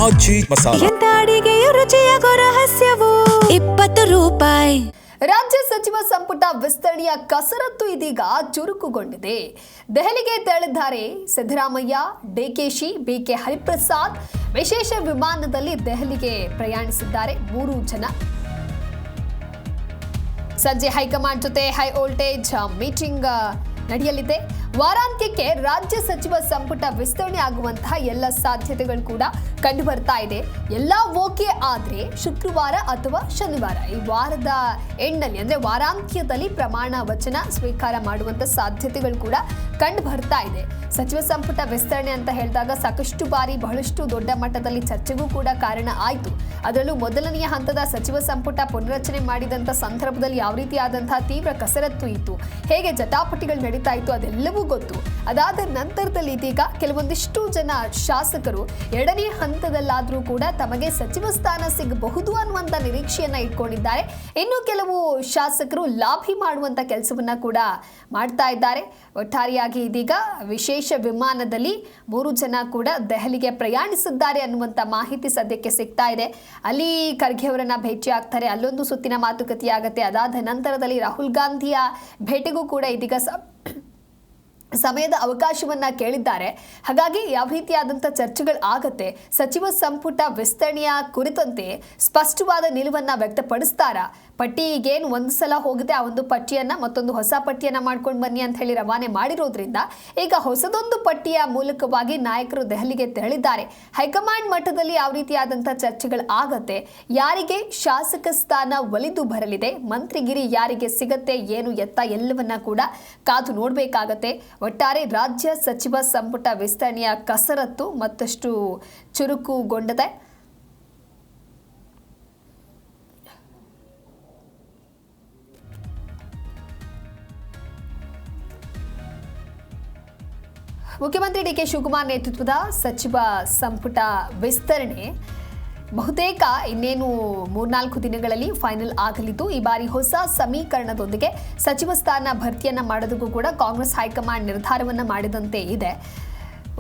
ಮಾಜಿ ಮಸಾಲ. ಎಂತ ಅಡಿಗೆಯ ರುಚಿಯಾಗೋ ರಹಸ್ಯವು 20 ರೂಪಾಯಿ. ರಾಜ್ಯ ಸಚಿವ ಸಂಪುಟ ವಿಸ್ತರಣೆಯ ಕಸರತ್ತು ಇದೀಗ ಚುರುಕುಗೊಂಡಿದೆ. ದೆಹಲಿಗೆ ತೆರಳಿದ್ದಾರೆ ಸಿದ್ದರಾಮಯ್ಯ, ಡಿಕೆಶಿ, ಬಿಕೆ ಹರಿಪ್ರಸಾದ್. ವಿಶೇಷ ವಿಮಾನದಲ್ಲಿ ದೆಹಲಿಗೆ ಪ್ರಯಾಣಿಸಿದ್ದಾರೆ 3 ಜನ. ಸಂಜೆ ಹೈಕಮಾಂಡ್ ಜೊತೆ ಹೈ ವೋಲ್ಟೇಜ್ ಮೀಟಿಂಗ್ ನಡೆಯಲಿದೆ. ವಾರಾಂತ್ಯಕ್ಕೆ ರಾಜ್ಯ ಸಚಿವ ಸಂಪುಟ ವಿಸ್ತರಣೆ ಆಗುವಂತಹ ಎಲ್ಲ ಸಾಧ್ಯತೆಗಳು ಕೂಡ ಕಂಡು ಬರ್ತಾ ಇದೆ. ಎಲ್ಲ ಓಕೆ ಆದ್ರೆ ಶುಕ್ರವಾರ ಅಥವಾ ಶನಿವಾರ ಈ ವಾರದ ಎಂಡ್ನಲ್ಲಿ ಅಂದ್ರೆ ವಾರಾಂತ್ಯದಲ್ಲಿ ಪ್ರಮಾಣ ವಚನ ಸ್ವೀಕಾರ ಮಾಡುವಂತ ಸಾಧ್ಯತೆಗಳು ಕೂಡ ಕಂಡು ಬರ್ತಾ ಇದೆ. ಸಚಿವ ಸಂಪುಟ ವಿಸ್ತರಣೆ ಅಂತ ಹೇಳಿದಾಗ ಸಾಕಷ್ಟು ಬಾರಿ ಬಹಳಷ್ಟು ದೊಡ್ಡ ಮಟ್ಟದಲ್ಲಿ ಚರ್ಚೆಗೂ ಕೂಡ ಕಾರಣ ಆಯಿತು. ಅದರಲ್ಲೂ ಮೊದಲನೆಯ ಹಂತದ ಸಚಿವ ಸಂಪುಟ ಪುನರಚನೆ ಮಾಡಿದಂಥ ಸಂದರ್ಭದಲ್ಲಿ ಯಾವ ರೀತಿಯಾದಂತಹ ತೀವ್ರ ಕಸರತ್ತು ಇತ್ತು, ಹೇಗೆ ಜಟಾಪಟಿಗಳು ನಡೀತಾ ಇತ್ತು ಅದೆಲ್ಲವೂ ಗೊತ್ತು. ಅದಾದ ನಂತರದಲ್ಲಿ ಇದೀಗ ಕೆಲವೊಂದಿಷ್ಟು ಜನ ಶಾಸಕರು ಎರಡನೇ ಹಂತದಲ್ಲಾದರೂ ಕೂಡ ತಮಗೆ ಸಚಿವ ಸ್ಥಾನ ಸಿಗಬಹುದು ಅನ್ನುವಂಥ ನಿರೀಕ್ಷೆಯನ್ನ ಇಟ್ಕೊಂಡಿದ್ದಾರೆ. ಇನ್ನು ಕೆಲವು ಶಾಸಕರು ಲಾಭಿ ಮಾಡುವಂತ ಕೆಲಸವನ್ನ ಕೂಡ ಮಾಡ್ತಾ ಇದ್ದಾರೆ. ಒಟ್ಟಾರೆಯಾಗಿ ಇದೀಗ ವಿಶೇಷ ವಿಮಾನದಲ್ಲಿ 3 ಜನ ಕೂಡ ದೆಹಲಿಗೆ ಪ್ರಯಾಣಿಸಿದ್ದಾರೆ ಅನ್ನುವಂಥ ಮಾಹಿತಿ ಸದ್ಯಕ್ಕೆ ಸಿಗ್ತಾ ಇದೆ. ಅಲ್ಲಿ ಖರ್ಗೆ ಅವರನ್ನ ಭೇಟಿ ಆಗ್ತಾರೆ, ಅಲ್ಲೊಂದು ಸುತ್ತಿನ ಮಾತುಕತೆಯಾಗತ್ತೆ. ಅದಾದ ನಂತರದಲ್ಲಿ ರಾಹುಲ್ ಗಾಂಧಿಯ ಭೇಟಿಗೂ ಕೂಡ ಇದೀಗ ಸಮಯದ ಅವಕಾಶವನ್ನ ಕೇಳಿದ್ದಾರೆ. ಹಾಗಾಗಿ ಯಾವ ರೀತಿಯಾದಂಥ ಚರ್ಚೆಗಳು ಆಗತ್ತೆ, ಸಚಿವ ಸಂಪುಟ ವಿಸ್ತರಣೆಯ ಕುರಿತಂತೆ ಸ್ಪಷ್ಟವಾದ ನಿಲುವನ್ನ ವ್ಯಕ್ತಪಡಿಸ್ತಾರಾ, ಪಟ್ಟಿ ಈಗೇನು ಒಂದು ಸಲ ಹೋಗಿದೆ ಆ ಒಂದು ಪಟ್ಟಿಯನ್ನ ಮತ್ತೊಂದು ಹೊಸ ಪಟ್ಟಿಯನ್ನ ಮಾಡ್ಕೊಂಡು ಬನ್ನಿ ಅಂತ ಹೇಳಿ ರವಾನೆ ಮಾಡಿರೋದ್ರಿಂದ ಈಗ ಹೊಸದೊಂದು ಪಟ್ಟಿಯ ಮೂಲಕವಾಗಿ ನಾಯಕರು ದೆಹಲಿಗೆ ತೆರಳಿದ್ದಾರೆ. ಹೈಕಮಾಂಡ್ ಮಟ್ಟದಲ್ಲಿ ಯಾವ ರೀತಿಯಾದಂಥ ಚರ್ಚೆಗಳು ಆಗತ್ತೆ, ಯಾರಿಗೆ ಶಾಸಕ ಸ್ಥಾನ ಒಲಿದು ಬರಲಿದೆ, ಮಂತ್ರಿಗಿರಿ ಯಾರಿಗೆ ಸಿಗತ್ತೆ, ಏನು ಎತ್ತ ಎಲ್ಲವನ್ನ ಕೂಡ ಕಾದು ನೋಡಬೇಕಾಗತ್ತೆ. ಒಟ್ಟಾರೆ ರಾಜ್ಯ ಸಚಿವ ಸಂಪುಟ ವಿಸ್ತರಣೆಯ ಕಸರತ್ತು ಮತ್ತಷ್ಟು ಚುರುಕುಗೊಂಡಿದೆ. ಮುಖ್ಯಮಂತ್ರಿ ಡಿಕೆ ಶಿವಕುಮಾರ್ ನೇತೃತ್ವದ ಸಚಿವ ಸಂಪುಟ ವಿಸ್ತರಣೆ ಬಹುತೇಕ ಇನ್ನೇನು 3-4 ದಿನಗಳಲ್ಲಿ ಫೈನಲ್ ಆಗಲಿದ್ದು, ಈ ಬಾರಿ ಹೊಸ ಸಮೀಕರಣದೊಂದಿಗೆ ಸಚಿವ ಸ್ಥಾನ ಭರ್ತಿಯನ್ನ ಮಾಡೋದಕ್ಕೂ ಕೂಡ ಕಾಂಗ್ರೆಸ್ ಹೈಕಮಾಂಡ್ ನಿರ್ಧಾರವನ್ನ ಮಾಡಿದಂತೆ ಇದೆ.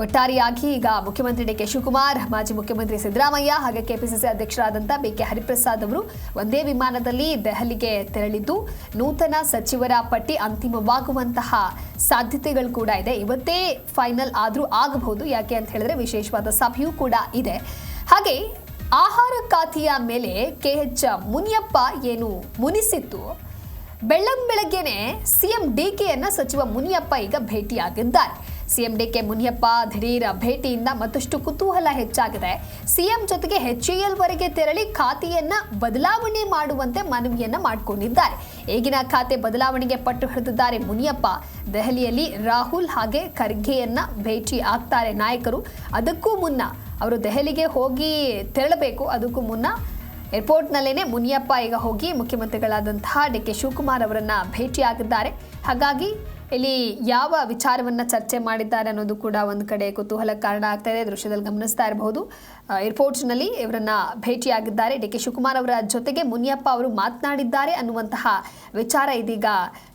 ಒಟ್ಟಾರೆಯಾಗಿ ಈಗ ಮುಖ್ಯಮಂತ್ರಿ ಡಿಕೆ ಶಿವಕುಮಾರ್, ಮಾಜಿ ಮುಖ್ಯಮಂತ್ರಿ ಸಿದ್ದರಾಮಯ್ಯ ಹಾಗೆ ಕೆಪಿಸಿಸಿ ಅಧ್ಯಕ್ಷರಾದಂಥ ಬಿಕೆ ಹರಿಪ್ರಸಾದ್ ಅವರು ಒಂದೇ ವಿಮಾನದಲ್ಲಿ ದೆಹಲಿಗೆ ತೆರಳಿದ್ದು ನೂತನ ಸಚಿವರ ಪಟ್ಟಿ ಅಂತಿಮವಾಗುವಂತಹ ಸಾಧ್ಯತೆಗಳು ಕೂಡ ಇದೆ. ಇವತ್ತೇ ಫೈನಲ್ ಆದರೂ ಆಗಬಹುದು. ಯಾಕೆ ಅಂತ ಹೇಳಿದ್ರೆ ವಿಶೇಷವಾದ ಸಭೆಯೂ ಕೂಡ ಇದೆ. ಹಾಗೆ ಆಹಾರ ಖಾತೆಯ ಮೇಲೆ ಕೆಎಚ್ ಮುನಿಯಪ್ಪ ಏನು ಮುನಿಸಿತ್ತು, ಬೆಳ್ಳಂಬೆಳಗ್ಗೆನೆ ಸಿಎಂ ಡಿಕೆಯನ್ನ ಸಚಿವ ಮುನಿಯಪ್ಪ ಈಗ ಭೇಟಿಯಾಗಿದ್ದಾರೆ. ಸಿಎಂ ಡಿಕೆ ಮುನಿಯಪ್ಪ ದಿಢೀರ್ ಭೇಟಿಯಿಂದ ಮತ್ತಷ್ಟು ಕುತೂಹಲ ಹೆಚ್ಚಾಗಿದೆ. ಸಿಎಂ ಜೊತೆಗೆ HAL ವರೆಗೆ ತೆರಳಿ ಖಾತೆಯನ್ನ ಬದಲಾವಣೆ ಮಾಡುವಂತೆ ಮನವಿಯನ್ನ ಮಾಡಿಕೊಂಡಿದ್ದಾರೆ. ಈಗಿನ ಖಾತೆ ಬದಲಾವಣೆಗೆ ಪಟ್ಟು ಹಿಡಿದಿದ್ದಾರೆ ಮುನಿಯಪ್ಪ. ದೆಹಲಿಯಲ್ಲಿ ರಾಹುಲ್ ಹಾಗೆ ಖರ್ಗೆಯನ್ನ ಭೇಟಿ ಆಗ್ತಾರೆ ನಾಯಕರು. ಅದಕ್ಕೂ ಮುನ್ನ ಅವರು ದೆಹಲಿಗೆ ಹೋಗಿ ತೆರಳಬೇಕು. ಅದಕ್ಕೂ ಮುನ್ನ ಏರ್ಪೋರ್ಟ್ನಲ್ಲೇನೆ ಮುನಿಯಪ್ಪ ಈಗ ಹೋಗಿ ಮುಖ್ಯಮಂತ್ರಿಗಳಾದಂತಹ ಡಿಕೆ ಶಿವಕುಮಾರ್ ಅವರನ್ನ ಭೇಟಿಯಾಗಿದ್ದಾರೆ. ಹಾಗಾಗಿ ಇಲ್ಲಿ ಯಾವ ವಿಚಾರವನ್ನ ಚರ್ಚೆ ಮಾಡಿದ್ದಾರೆ ಅನ್ನೋದು ಕೂಡ ಒಂದು ಕಡೆ ಕುತೂಹಲ ಕಾರಣ ಆಗ್ತಾ ಇದೆ. ದೃಶ್ಯದಲ್ಲಿ ಗಮನಿಸ್ತಾ ಇರಬಹುದು. ಏರ್ಪೋರ್ಟ್ನಲ್ಲಿ ಇವರನ್ನ ಭೇಟಿಯಾಗಿದ್ದಾರೆ. ಡಿಕೆ ಶಿವಕುಮಾರ್ ಅವರ ಜೊತೆಗೆ ಮುನಿಯಪ್ಪ ಅವರು ಮಾತನಾಡಿದ್ದಾರೆ ಅನ್ನುವಂತಹ ವಿಚಾರ ಇದೀಗ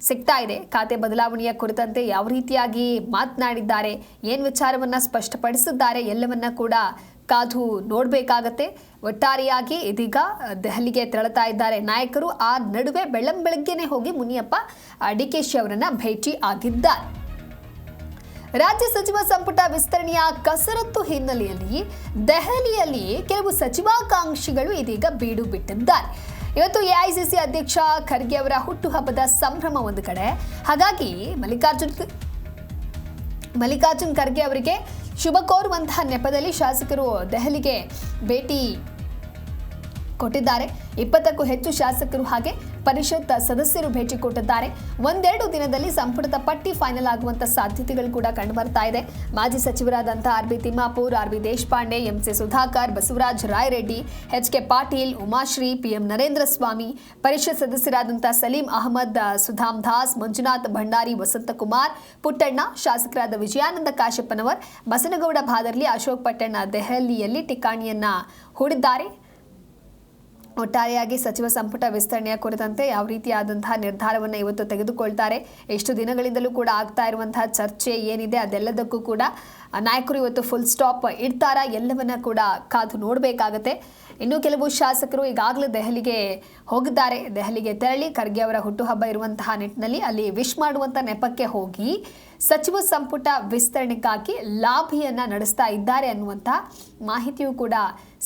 ಸಿಗ್ತಾ ಇದೆ. ಖಾತೆ ಬದಲಾವಣೆಯ ಕುರಿತಂತೆ ಯಾವ ರೀತಿಯಾಗಿ ಮಾತನಾಡಿದ್ದಾರೆ, ಏನು ವಿಚಾರವನ್ನ ಸ್ಪಷ್ಟಪಡಿಸಿದ್ದಾರೆ ಎಲ್ಲವನ್ನ ಕೂಡ ಕಾದು ನೋಡಬೇಕಾಗತ್ತೆ. ಒಟ್ಟಾರೆಯಾಗಿ ಇದೀಗ ದೆಹಲಿಗೆ ತೆರಳುತ್ತಾ ಇದ್ದಾರೆ ನಾಯಕರು. ಆ ನಡುವೆ ಬೆಳ್ಳಂಬೆಳಗ್ಗೆನೆ ಹೋಗಿ ಮುನಿಯಪ್ಪ ಡಿಕೆಶಿ ಅವರನ್ನ ಭೇಟಿ ಆಗಿದ್ದಾರೆ. ರಾಜ್ಯ ಸಚಿವ ಸಂಪುಟ ವಿಸ್ತರಣೆಯ ಕಸರತ್ತು ಹಿನ್ನೆಲೆಯಲ್ಲಿ ದೆಹಲಿಯಲ್ಲಿ ಕೆಲವು ಸಚಿವಾಕಾಂಕ್ಷಿಗಳು ಇದೀಗ ಬೀಡು ಬಿಟ್ಟಿದ್ದಾರೆ. ಇವತ್ತು ಎಐಸಿಸಿ ಅಧ್ಯಕ್ಷ ಖರ್ಗೆ ಅವರ ಹುಟ್ಟುಹಬ್ಬದ ಸಂಭ್ರಮ ಒಂದು ಕಡೆ. ಹಾಗಾಗಿ ಮಲ್ಲಿಕಾರ್ಜುನ್ ಖರ್ಗೆ ಅವರಿಗೆ ಶುಭ ಕೋರುವಂತಹ ನೆಪದಲ್ಲಿ ಶಾಸಕರು ದೆಹಲಿಗೆ ಭೇಟಿ ಕೊಟ್ಟಿದ್ದಾರೆ. 20ಕ್ಕೂ ಹೆಚ್ಚು ಶಾಸಕರು ಹಾಗೆ ಪರಿಷತ್ ಸದಸ್ಯರು ಭೇಟಿ ಕೊಟ್ಟಿದ್ದಾರೆ. 1-2 ದಿನದಲ್ಲಿ ಸಂಪುಟದ ಪಟ್ಟಿ ಫೈನಲ್ ಆಗುವಂತ ಸಾಧ್ಯತೆಗಳು ಕೂಡ ಕಂಡುಬರ್ತಾ ಇದೆ. ಮಾಜಿ ಸಚಿವರಾದಂತಹ R B. Timmapur, R B. Deshpande, M C. Sudhakar, Basavaraj Rayareddy, H K. Patil, Umashree, P M. Narendra Swamy, ಪರಿಷತ್ ಸದಸ್ಯರಾದಂತಹ ಸಲೀಂ ಅಹಮದ್, ಸುಧಾಮ್ ದಾಸ್, ಮಂಜುನಾಥ್ ಭಂಡಾರಿ, ವಸಂತಕುಮಾರ್, ಪುಟ್ಟಣ್ಣ, ಶಾಸಕರಾದ ವಿಜಯಾನಂದ ಕಾಶಪ್ಪನವರ್, ಬಸನಗೌಡ ಭಾದರ್ಲಿ, ಅಶೋಕ್ ಪಟ್ಟಣ್ಣ ದೆಹಲಿಯಲ್ಲಿ ಠಿಕಾಣಿಯನ್ನ ಹೂಡಿದ್ದಾರೆ. ಒಟ್ಟಾರೆಯಾಗಿ ಸಚಿವ ಸಂಪುಟ ವಿಸ್ತರಣೆಯ ಕುರಿತಂತೆ ಯಾವ ರೀತಿಯಾದಂತಹ ನಿರ್ಧಾರವನ್ನು ಇವತ್ತು ತೆಗೆದುಕೊಳ್ತಾರೆ, ಎಷ್ಟು ದಿನಗಳಿಂದಲೂ ಕೂಡ ಆಗ್ತಾ ಇರುವಂತಹ ಚರ್ಚೆ ಏನಿದೆ ಅದೆಲ್ಲದಕ್ಕೂ ಕೂಡ ನಾಯಕರು ಇವತ್ತು ಫುಲ್ ಸ್ಟಾಪ್ ಇಡ್ತಾರಾ ಎಲ್ಲವನ್ನ ಕೂಡ ಕಾದು ನೋಡಬೇಕಾಗತ್ತೆ. ಇನ್ನು ಕೆಲವು ಶಾಸಕರು ಈಗಾಗಲೇ ದೆಹಲಿಗೆ ಹೋಗಿದ್ದಾರೆ. ದೆಹಲಿಗೆ ತೆರಳಿ ಖರ್ಗೆ ಅವರ ಹುಟ್ಟುಹಬ್ಬ ಇರುವಂತಹ ನಿಟ್ಟಿನಲ್ಲಿ ಅಲ್ಲಿ ವಿಶ್ ಮಾಡುವಂಥ ನೆಪಕ್ಕೆ ಹೋಗಿ ಸಚಿವ ಸಂಪುಟ ವಿಸ್ತರಣೆಗಾಗಿ ಲಾಭಿಯನ್ನ ನಡೆಸ್ತಾ ಇದ್ದಾರೆ ಅನ್ನುವಂಥ ಮಾಹಿತಿಯೂ ಕೂಡ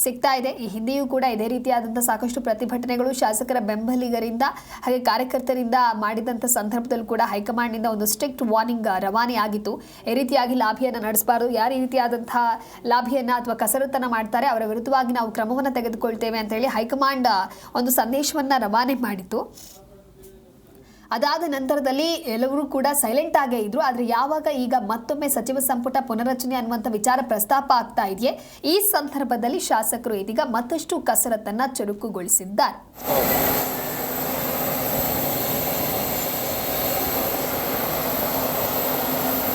ಸಿಗ್ತಾ ಇದೆ. ಈ ಹಿಂದೆಯೂ ಕೂಡ ಇದೇ ರೀತಿಯಾದಂಥ ಸಾಕಷ್ಟು ಪ್ರತಿಭಟನೆಗಳು ಶಾಸಕರ ಬೆಂಬಲಿಗರಿಂದ ಹಾಗೆ ಕಾರ್ಯಕರ್ತರಿಂದ ಮಾಡಿದಂಥ ಸಂದರ್ಭದಲ್ಲಿ ಕೂಡ ಹೈಕಮಾಂಡ್ನಿಂದ ಒಂದು ಸ್ಟ್ರಿಕ್ಟ್ ವಾರ್ನಿಂಗ್ ರವಾನೆ ಆಗಿತ್ತು. ಈ ರೀತಿಯಾಗಿ ಲಾಭಿಯನ್ನು ನಡೆಸಬಾರದು, ಯಾರು ಈ ರೀತಿಯಾದಂಥ ಲಾಭಿಯನ್ನು ಅಥವಾ ಕಸರತ್ತನ್ನು ಮಾಡ್ತಾರೆ ಅವರ ವಿರುದ್ಧವಾಗಿ ನಾವು ಕ್ರಮವನ್ನು ತೆಗೆದುಕೊಳ್ತೇವೆ ಅಂತ ಹೇಳಿ ಹೈಕಮಾಂಡ್ ಒಂದು ಸಂದೇಶವನ್ನು ರವಾನೆ ಮಾಡಿತ್ತು. ಅದಾದ ನಂತರದಲ್ಲಿ ಎಲ್ಲರೂ ಕೂಡ ಸೈಲೆಂಟ್ ಆಗೇ ಇದ್ರು. ಆದರೆ ಯಾವಾಗ ಈಗ ಮತ್ತೊಮ್ಮೆ ಸಚಿವ ಸಂಪುಟ ಪುನರಚನೆ ಅನ್ನುವಂಥ ವಿಚಾರ ಪ್ರಸ್ತಾಪ ಆಗ್ತಾ ಇದೆಯೇ, ಈ ಸಂದರ್ಭದಲ್ಲಿ ಶಾಸಕರು ಇದೀಗ ಮತ್ತಷ್ಟು ಕಸರತ್ತನ್ನ ಚುರುಕುಗೊಳಿಸಿದ್ದಾರೆ.